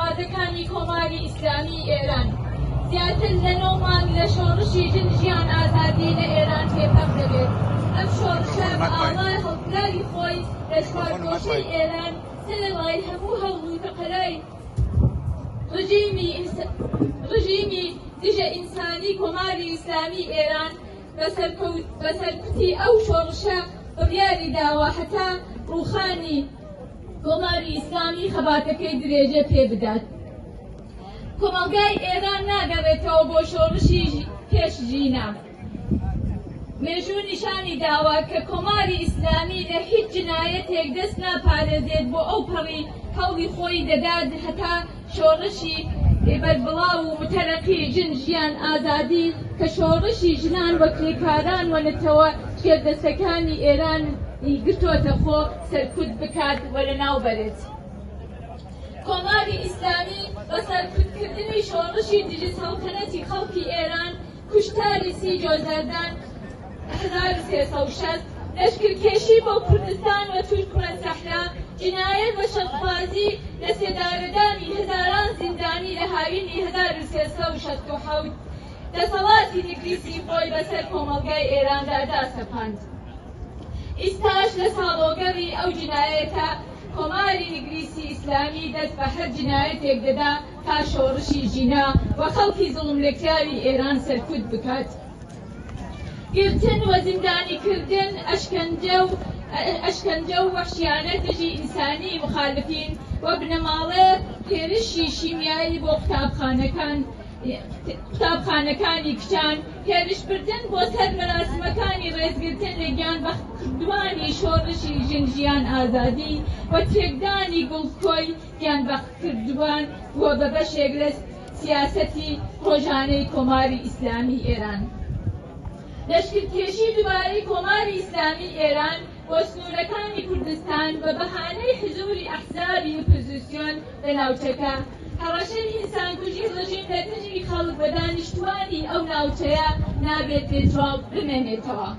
دەسەڵاتەکانی کۆماری ئیسلامی ئێران زیاتر لە 9 مانگ لە شۆڕشی ژیان ئازادی لە ئێران تێپەڕ دەبێت. ئەم شۆڕشە بە ئاڵای هەڵبژاری خۆی لە چوارگۆشەی ئێران سەرەڕای هەموو هەڵبوتەقەرەی ڕژیمی دژە ئینسانی کۆماری ئیسلامی ئێران بەسەرکوتی ئەو شۆڕشە بڕیاری داوە هەتا ڕووخانی کۆماری ئیسلامی خەباتەکەی درێژە پێ بدات. کۆمەلگای ئێران ناگەڕێتەوە بۆ شۆڕشی پێشژینە. مێژوو نیشانی داوە کە کۆماری ئیسلامی لە هیچ جنایەتێک دەست ناپارێزێت بۆ ئەو پەڕی هەوڵی خۆی دەدات هەتا شۆڕشی بەربڵاو و متەرەقی ژیان ئازادی کە شۆڕشی ژنان وەکلێکاران وەنەتەوە گێردەستەکانی ئێران گرتوۆتە خۆ سەرکوت بکات وەرە ناو بەرێت. کۆماری ئیسلامی بە سەرکوتکردنی شۆڕشی دژی سەڵتەنەتی خەڵکی ئێران کوشتاری 30 جۆزەردان 1360 لەشکرکێشی بۆ کوردستان و تورکمەن سەحرا جنایەت بە شەڕبازی لە سێدارەدانی هەزاران زیندانی لە هاوینی 1367 دەسەڵاتی نگریسی خۆی بەسەر کۆمەلگای ئێراندا داسەپاند. ئیستاش لە ساڵۆگەڕی ئەو جنایەتە کۆماری نگریسی ئیسلامی دەست بە هەر جنایەتێک دەدا تا شۆڕشی ژینا و خەڵکی زوڵم لێکراوی ئێران سەرکوت بکات. گرتن و زیندانیکردن ئەشکەنجە و وەحشیانەت دژی ئینسانی مخالفین و بنەماڵە هێرشی شیمیایی بۆ قوتابخانەکانی کچان هێرشبردن بۆ سەر مەراسمەکانی ڕێزگرتن لە گیانبەختکردوانی شۆڕشی ژیان ئازادی و تێکدانی گوڵکۆی گیانبەختکردوان بۆ بە بەشێک لە سیاسەتی ڕۆژانەی کۆماری ئیسلامی ئێران. لەشکرکێشی دووبارەی کۆماری ئیسلامی ئێران بۆ سنوورەکانی کوردستان بە بەهانەی حزوری ئەحزابی ئۆپۆزیسیۆن لە ناوچەکە هەڕەشەی ئینسانکوژی ڕژیم لە دژی خەڵک بە دانیشتوانی ئەو ناوچەیە نابێت بێجواب بمێنێتەوە.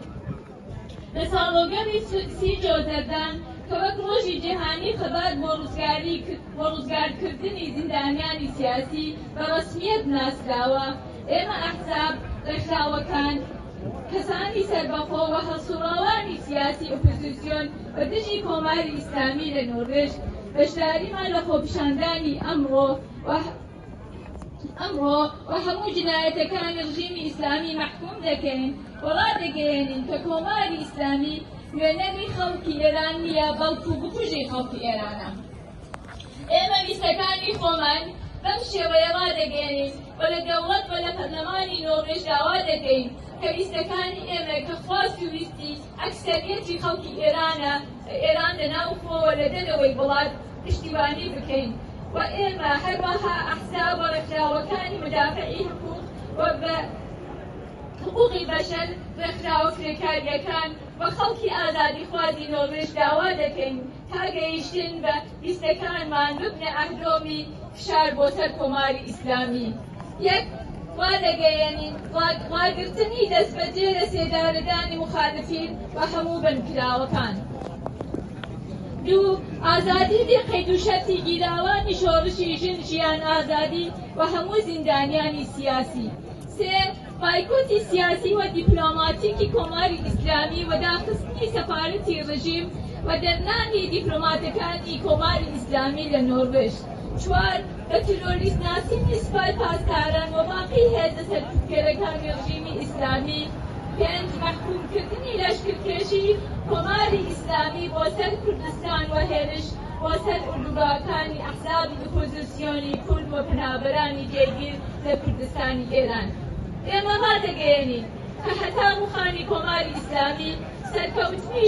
لە ساڵۆگەڕی 30 جۆزەردان کە وەک ڕۆژی جیهانی خەبات بۆ ڕزگارکردنی زیندانیانی سیاسی بە ڕەسمیەت ناسراوە، ئێمە ئەحزاب ڕێکخراوەکان کەسانی سەربەخۆ و هەڵسوڕاوانی سیاسی ئۆپۆزیسیۆن بە دژی کۆماری ئیسلامی لە نۆڕێژ بەشداریمان لە خۆپیشاندانی ئەمڕۆ و هەموو جنایەتەکانی ڕژیمی ئیسلامی مەحکوم دەکەین و ڕادەگەیەنین کە کۆماری ئیسلامی وێنەری خەڵکی ئێران نییە بەڵکو بکوژی خەڵکی ئێرانە. ئێمە ویستەکانی خۆمان بەم شێوەیە ڕادەگەیەنین و لە دەوڵەت و لە پەرلەمانی نۆڕێژ داوا دەکەین کە ویستەکانی ئێمە کە خواست و ویستی ئەکسەریەتی خەڵکی ئێران لەناوخۆوە لە دەرەوەی وڵات پشتیوانی بکەین و ئێمە هەروەها ئەحزاب و ڕێکخراوەکانی مدافعی حقوق و بە حقوقی بەشەر ڕێکخراوە کرێکاریەکان و خەڵکی ئازادیخوازی نۆڕێژ داوا دەکەین تا گەیشتن بە ویستەکانمان ببنە ئەهدۆمی فشار بۆ سەر کۆماری ئیسلامی. یەک ڕادەگەیەنین ڕاگرتنی دەستبەجێ لە سێدارەدانی مخالفین و هەموو بنکراوەکان. دوو ئازادی بێقەید و شەرتی گیراوانی شۆڕشی ژیان ئازادی و هەموو زیندانیانی سیاسی. سێ بایکۆتی سیاسی و دیپلۆماتیکی کۆماری ئیسلامی و داخستنی سەفارەتی ڕژیم و دەرنانی دیپلۆماتەکانی کۆماری ئیسلامی لە نۆڕێژ. چوار بە تیرۆریست ناسینی سوپای پاسداران و باقی هێزە سەرکوتکێرەکانی ڕژیمی ئیسلامی. پێنج مەحکومکردنی لەشکرکێشی کۆماری ئیسلامی بۆ سەر کوردستان و هێرش بۆ سەر ئوردوگاکانی ئەحزابی ئۆپۆزیسیۆنی کورد و پەنابەرانی جێگیر لە کوردستانی ئێران. ئێمە ڕادەگەیەنین کە هەتا ڕووخانی کۆماری ئیسلامی سەرکەوتنی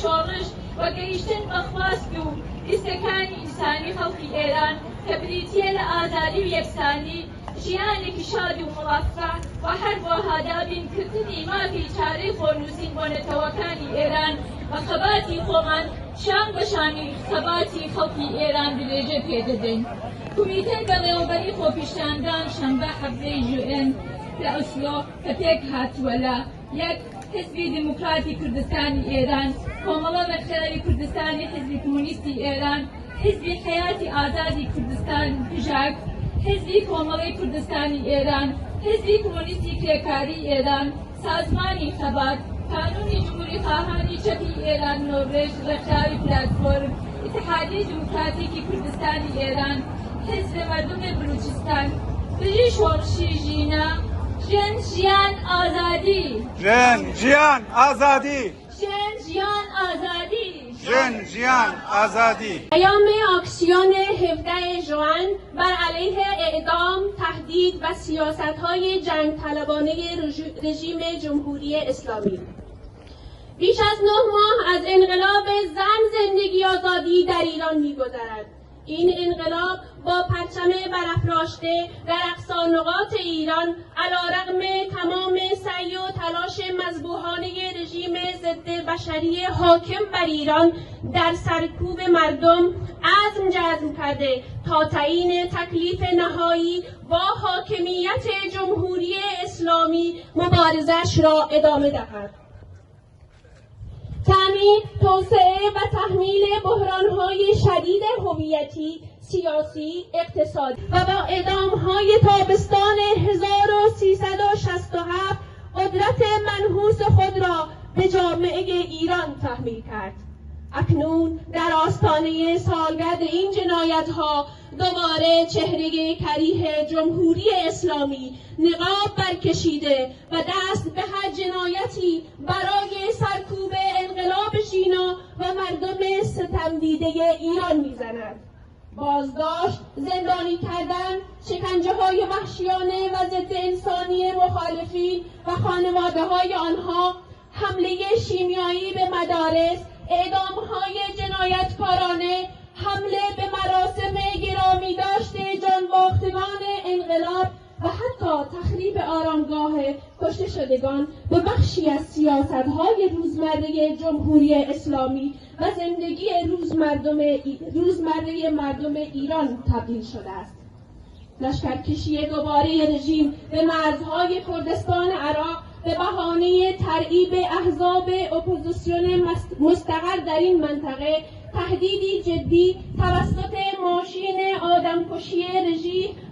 شۆڕش و گەیشتن بە خواست و ویستەکانی ئینسانی خەڵکی ئێران کە بریتیە لە ئازادی و یەکسانی ژیانێکی شاد و مڵافە و هەر بۆ هادابینکردنی مافی چارەی خۆنووسین بۆ نەتەوەکانی ئێران بە خەباتی خۆمان شان بە شانی خەباتی خەڵکی ئێران درێژە پێدەدەین. کمیتەی بەڕێوەبەری خۆپیشاندان شەنبە هەفتەی ژوئێن لە ئۆسلۆ کە پێک هاتووە لە یەک حزبی دیموکراتی کوردستانی ئێران، کۆمەڵە ڕێکخراوی کوردستانی حزبی کۆمونیستی ئێران، حزب حیات آزادی کردستان پژاک، حزب کۆمەڵی کوردستانی ئێران، حزب کۆمونیستی کرێکاری ئێران، سازمانی خەبات، کانونی جمهوری خواهانی چەپی ئێران نۆروێژ، ڕێکخراوی پلاتفۆرم، اتحادیە دیموکراتیکی کوردستانی ئێران، حزب مردمی بلوچستان، بژی شۆڕشی ژینە، ژن ژیان ئازادی، ژن ژیان ئازادی، ژن ژیان ئازادی، ژن ژیان ئازادی. ایام آکسیون 17 ژوئن بر علیه اعدام، تهدید و سیاست‌های جنگ طلبانه رژیم جمهوری اسلامی. بیش از 9 ماه از انقلاب زن زندگی آزادی در ایران می‌گذرد. این انقلاب با پرچم برافراشته در اقصانقاط ایران علیرغم تمام سعی و تلاش مذبوحانه رژیم ضد بشری حاکم بر ایران در سرکوب مردم عزم جزم کرده تا تعیین تکلیف نهایی با حاکمیت جمهوری اسلامی مبارزش را ادامه دهد. تأمین، توسعه و تحمیل بحران‌های شدید هویتی، سیاسی، اقتصادی و با اعدام‌های تابستان 1367 قدرت منحوس خود را به جامعه ایران تحمیل کرد. اکنون در آستانه سالگرد این جنایت‌ها دوباره چهره کریه جمهوری اسلامی نقاب برکشیده و دست به هر جنایتی برای سرکوب انقلاب ژینا و مردم ستمدیده ایران می‌زند. بازداشت، زندانی کردن، شکنجه‌های وحشیانه و ضد انسانی مخالفین و خانواده‌های آنها، حمله شیمیایی به مدارس، اعدام‌های جنایتکارانه، حمله به مراسم گرامی داشته جانباختگان انقلاب و حتی تخریب آرامگاه کشته شدگان به بخشی از سیاست‌های روزمره جمهوری اسلامی و زندگی روزمره مردم ایران تبدیل شده است. لشکرکشی دوباره رژیم به مرزهای کردستان عراق به بهانه ترغیب احزاب اپوزیسیون مستقر در این منطقه تهدیدی جدی توسط ماشین آدمکشی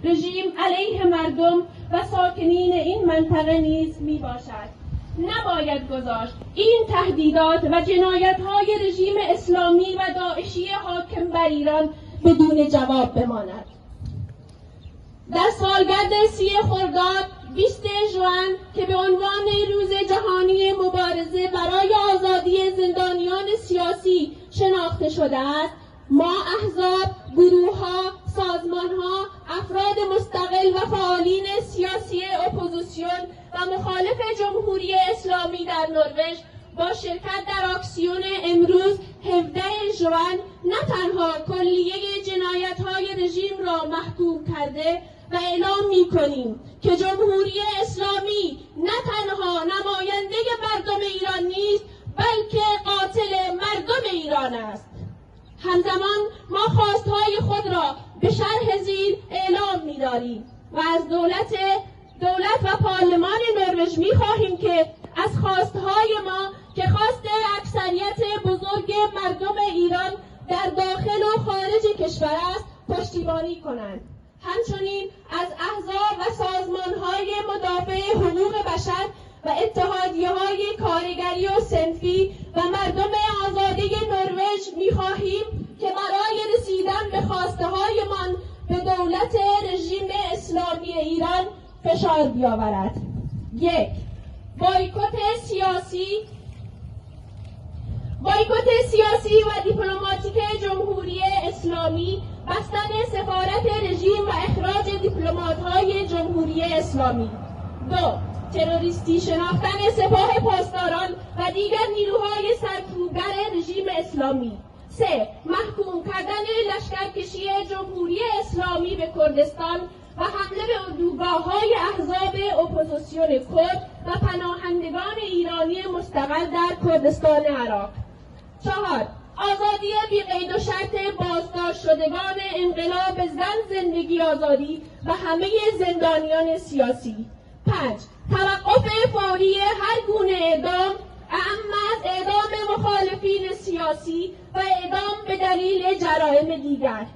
رژیم علیه مردم و ساکنین این منطقه نیز می باشد. نباید گذاشت این تهدیدات و جنایت‌های رژیم اسلامی و داعشی حاکم بر ایران بدون جواب بماند. در سالگرد 30 خرداد 20 ژوئن که به عنوان روز جهانی مبارزه برای آزادی زندانیان سیاسی شناخته شده است، ما احزاب، گروه‌ها، سازمان‌ها، افراد مستقل و فعالین سیاسی اپوزیسیون و مخالف جمهوری اسلامی در نروژ با شرکت در آکسیون امروز 17 ژوئن نه تنها کلیه جنایت‌های رژیم را محکوم کرده و اعلام می‌کنیم که جمهوری اسلامی نه تنها نماینده مردم ایران نیست بلکه قاتل مردم ایران است. همزمان ما خواستهای خود را به شرح زیر اعلام می‌داریم و از دولت و پارلمان نروژ می‌خواهیم که از خواستهای ما که خواست اکثریت بزرگ مردم ایران در داخل و خارج کشور است پشتیبانی کنند. همچنین از احزاب و سازمان‌های مدافع حقوق بشر و اتحادیه‌های کارگری و صنفی و مردم آزاده نروژ می‌خواهیم که برای رسیدن به خواسته‌هایمان به دولت رژیم اسلامی ایران فشار بیاورد. 1. بایکوت سیاسی و دیپلماتیک جمهوری اسلامی، بستن سفارت رژیم و اخراج دیپلمات‌های جمهوری اسلامی. 2. تروریستی شناختن سپاه پاسداران و دیگر نیروهای سرکوبگر رژیم اسلامی. 3. محکوم کردن لشکرکشی جمهوری اسلامی به کردستان و حمله به اردوگاه‌های احزاب اپوزیسیون کرد و پناهندگان ایرانی مستقر در کردستان عراق. 4. آزادی بی قید و شرط بازداشت شدگان انقلاب زن زندگی آزادی و همه زندانیان سیاسی. 5. توقف فوری هر گونه اعدام، اعم از اعدام مخالفین سیاسی و اعدام به دلیل جرایم دیگر.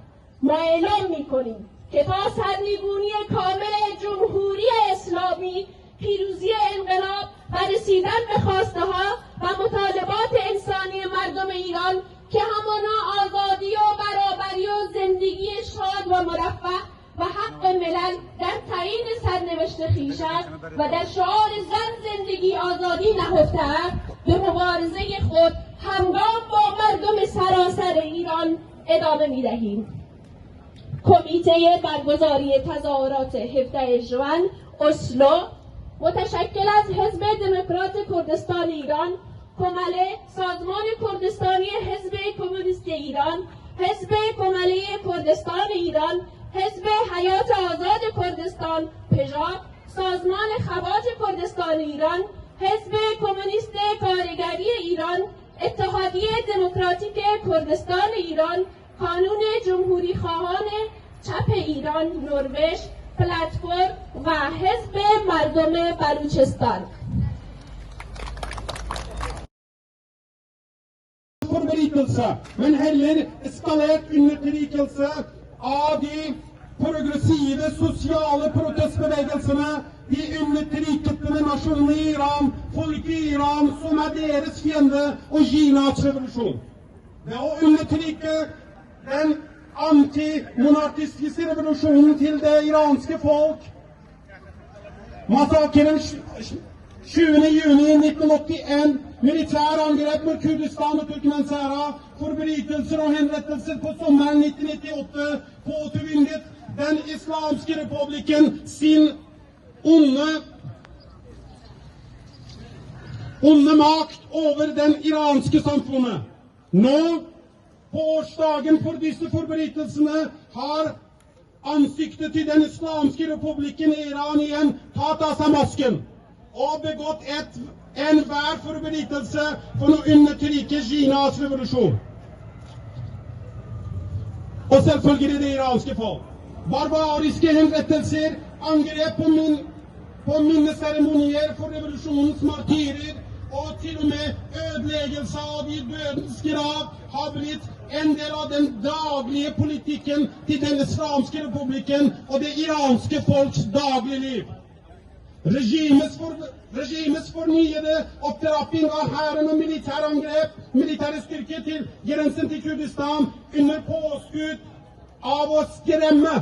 ما اعلام می‌کنیم که تا سرنگونی کامل جمهوری اسلامی، پیروزی انقلاب و رسیدن به خواسته ها و مطالبات انسانی مردم ایران که همانا آزادی و برابری و زندگی شاد و مرفه و حق ملل در تعیین سرنوشت خویش است و در شعار زن زندگی آزادی نهفته است، به مبارزه خود همگام با مردم سراسر ایران ادامه می‌دهیم. کمیته برگزاری تظاهرات 17 ژوئن اسلو متشکل از حزب دموکرات کردستان ایران، کمله سازمان کردستانی حزب کمونیست ایران، حزب کمله کردستان ایران، حزب حیات آزاد کردستان پژاک، سازمان خواج کردستان ایران، حزب کمونیست کارگری ایران، اتحادیه دموکراتیک کردستان ایران، کانون جمهوری خواهان چپ ایران نروژ، پلتفرم و حزب مردم بلوچستان. Forbrytelse, men heller eskalert undertrykkelse av de progressive sosiale protestbevegelsene, de undertrykkende nasjonene i Iran, folket i Iran som deres fiende og Kinas revolusjon. Det å undertrykke den antimonarkistiske revolusjonen til det iranske folk, massakren 20. juni 1981, militærangrep mot Kurdistan og Turkmensara, forbrytelser og henrettelser på sommeren 1998, påtvunget den islamske republikken sin onde makt over den iranske samfunnet. Nå, på årsdagen for disse forbrytelsene, har ansiktet til den islamske republikken Iran igjen tatt av seg masken og begått enhver forbrytelse for å undertrykke Kinas revolusjon. Og selvfølgelig det iranske folk. Barbariske henrettelser, angrep på minneseremonier for revolusjonens martyrer og til og med ødeleggelse av de dødes grav har blitt en del av den daglige politikken til den islamske republikken og det iranske folks daglige liv. Regimets fornyede opptrapping av hæren og militære styrker til grensen til Kurdistan under påskudd av å skremme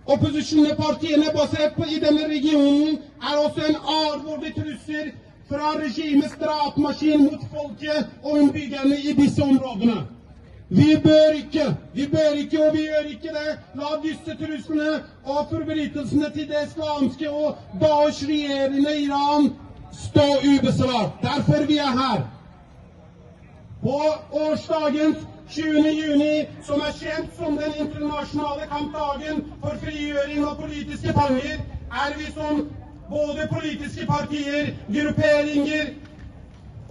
opposisjonspartiene basert på i denne regionen er også en alvorlig trussel fra regimets drapsmaskin mot folket og innbyggerne i disse områdene. Vi bør ikke, og vi gjør ikke det, la disse truslene og forbrytelsene til det islamske og Daesh-regjerende Iran stå ubesvart. Derfor vi er her. På årsdagens 20. juni, som er kjent som den internasjonale kampdagen for frigjøring av politiske fanger, er vi som både politiske partier, grupperinger,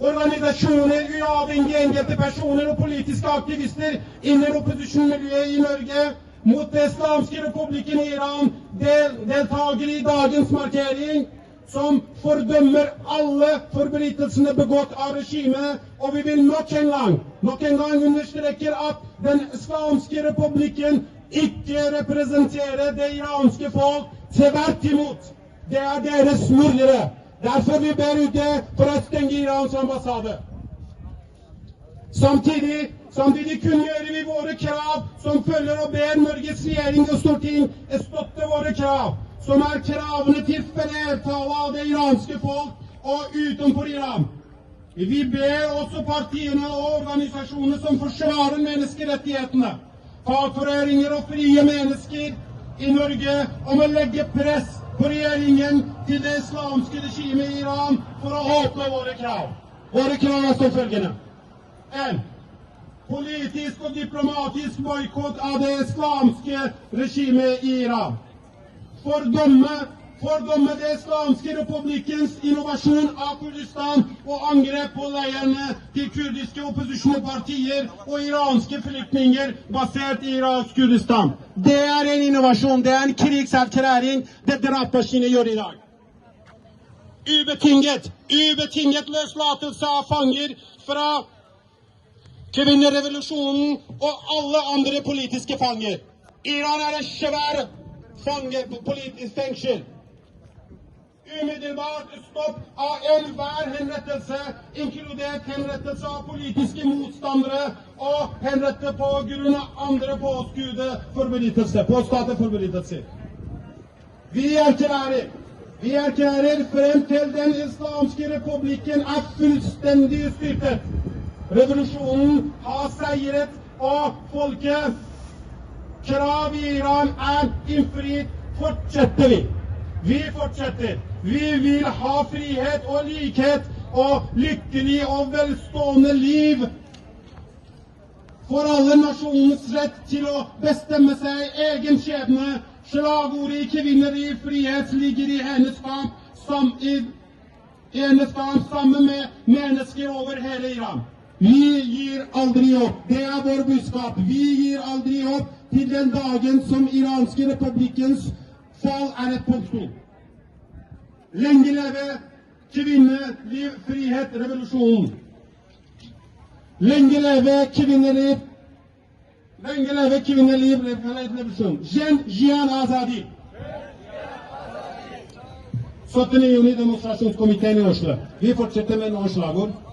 organisasjoner, uavhengige enkeltpersoner og politiske aktivister innen opposisjonsmiljøet i Norge mot det islamske republikken Iran deltager i dagens markering, som fordømmer alle forbrytelsene begått av regimet, og vi vil nok en gang understreker at den islamske republikken ikke representerer det iranske folk, tvert imot. Det er deres mordere. Derfor vi ber ut det for å stenge Irans ambassade. Samtidig kunngjører vi våre krav som følger og ber Norges regjering og storting støtte våre krav, som er kravene til flertallet av det iranske folk og utenfor Iran. Vi ber også partiene og organisasjoner som forsvarer menneskerettighetene, fagforeninger og frie mennesker i Norge om å legge press på regjeringen til det islamske regimet i Iran for å åpne våre krav. Våre krav er som følgende: 1. Politisk og diplomatisk boikott av det islamske regimet i Iran. Fordømme det islamske republikkens invasjon av Kurdistan og angrep på leirene til kurdiske opposisjonspartier og iranske flyktninger basert i iransk Kurdistan. Det er en innovasjon, det er en krigserklæring det drapsmaskinen gjør i dag. ubetinget løslatelse av fanger fra kvinnerevolusjonen og alle andre politiske fanger. Iran er en svær politisk fengsel. Umiddelbart stopp av enhver henrettelse, inkludert henrettelse av politiske motstandere og henrettelse på grunn av andre påståtte forbrytelser. Vi erklærer frem til den islamske republikken er fullstendig styrtet. Revolusjonen har seiret, og folket krav i Iran er innfridd. Fortsetter vi. Vi fortsetter. Vi vil ha frihet og likhet og lykkelig og velstående liv for alle nasjonens rett til å bestemme seg egen skjebne. Slagordet i kvinner i frihet ligger i hennes kamp sammen med mennesker over hele Iran. Vi gir aldri opp. Det er vår budskap. Vi gir aldri opp til den dagen som iranske republikkens fall er et punktum. Lenge leve kvinneliv, frihet, revolusjon. Lenge leve kvinneliv, revolusjon. Jiyan Azadi. 17. juni demonstrasjonskomiteen i Oslo. Vi fortsetter med noen slagord.